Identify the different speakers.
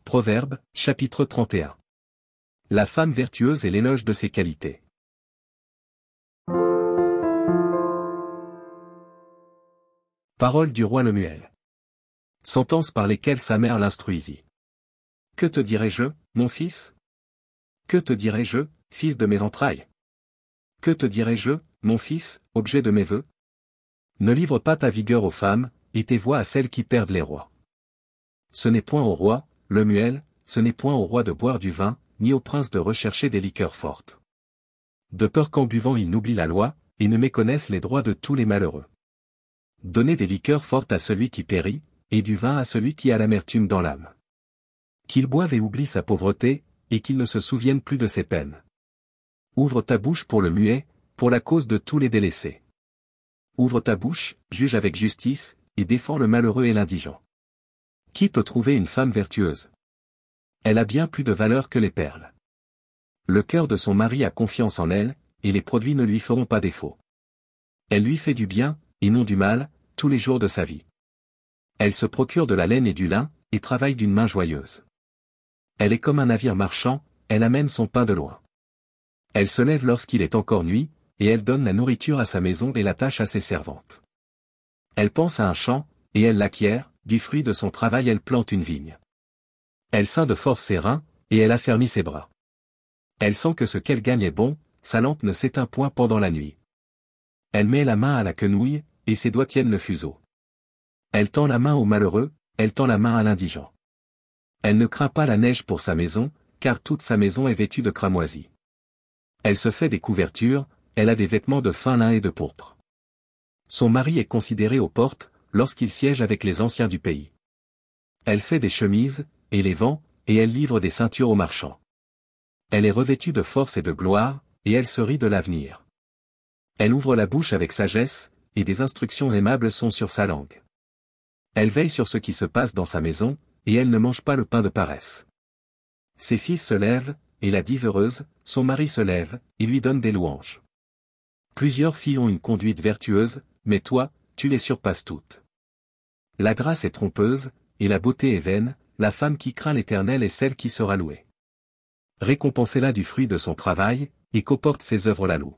Speaker 1: Proverbes, chapitre 31. La femme vertueuse et l'éloge de ses qualités. Paroles du roi Lemuel. Sentences par lesquelles sa mère l'instruisit. Que te dirai-je, mon fils? Que te dirai-je, fils de mes entrailles? Que te dirai-je, mon fils, objet de mes vœux? Ne livre pas ta vigueur aux femmes, et tes voix à celles qui perdent les rois. Ce n'est point au roi, Lemuel, ce n'est point au roi de boire du vin, ni au prince de rechercher des liqueurs fortes. De peur qu'en buvant ils n'oublient la loi, et ne méconnaissent les droits de tous les malheureux. Donnez des liqueurs fortes à celui qui périt, et du vin à celui qui a l'amertume dans l'âme. Qu'il boive et oublie sa pauvreté, et qu'il ne se souvienne plus de ses peines. Ouvre ta bouche pour le muet, pour la cause de tous les délaissés. Ouvre ta bouche, juge avec justice, et défends le malheureux et l'indigent. Qui peut trouver une femme vertueuse? Elle a bien plus de valeur que les perles. Le cœur de son mari a confiance en elle, et les produits ne lui feront pas défaut. Elle lui fait du bien, et non du mal, tous les jours de sa vie. Elle se procure de la laine et du lin, et travaille d'une main joyeuse. Elle est comme un navire marchand, elle amène son pain de loin. Elle se lève lorsqu'il est encore nuit, et elle donne la nourriture à sa maison et l'attache à ses servantes. Elle pense à un champ, et elle l'acquiert, du fruit de son travail elle plante une vigne. Elle ceint de force ses reins, et elle affermit ses bras. Elle sent que ce qu'elle gagne est bon, sa lampe ne s'éteint point pendant la nuit. Elle met la main à la quenouille, et ses doigts tiennent le fuseau. Elle tend la main au malheureux, elle tend la main à l'indigent. Elle ne craint pas la neige pour sa maison, car toute sa maison est vêtue de cramoisis. Elle se fait des couvertures, elle a des vêtements de fin lin et de pourpre. Son mari est considéré aux portes, lorsqu'il siège avec les anciens du pays. Elle fait des chemises, et les vend, et elle livre des ceintures aux marchands. Elle est revêtue de force et de gloire, et elle se rit de l'avenir. Elle ouvre la bouche avec sagesse, et des instructions aimables sont sur sa langue. Elle veille sur ce qui se passe dans sa maison, et elle ne mange pas le pain de paresse. Ses fils se lèvent, et la disent heureuse, son mari se lève, et lui donne des louanges. Plusieurs filles ont une conduite vertueuse, mais toi, tu les surpasses toutes. La grâce est trompeuse, et la beauté est vaine, la femme qui craint l'Éternel est celle qui sera louée. Récompensez-la du fruit de son travail, et qu'aux portes ses œuvres la louent.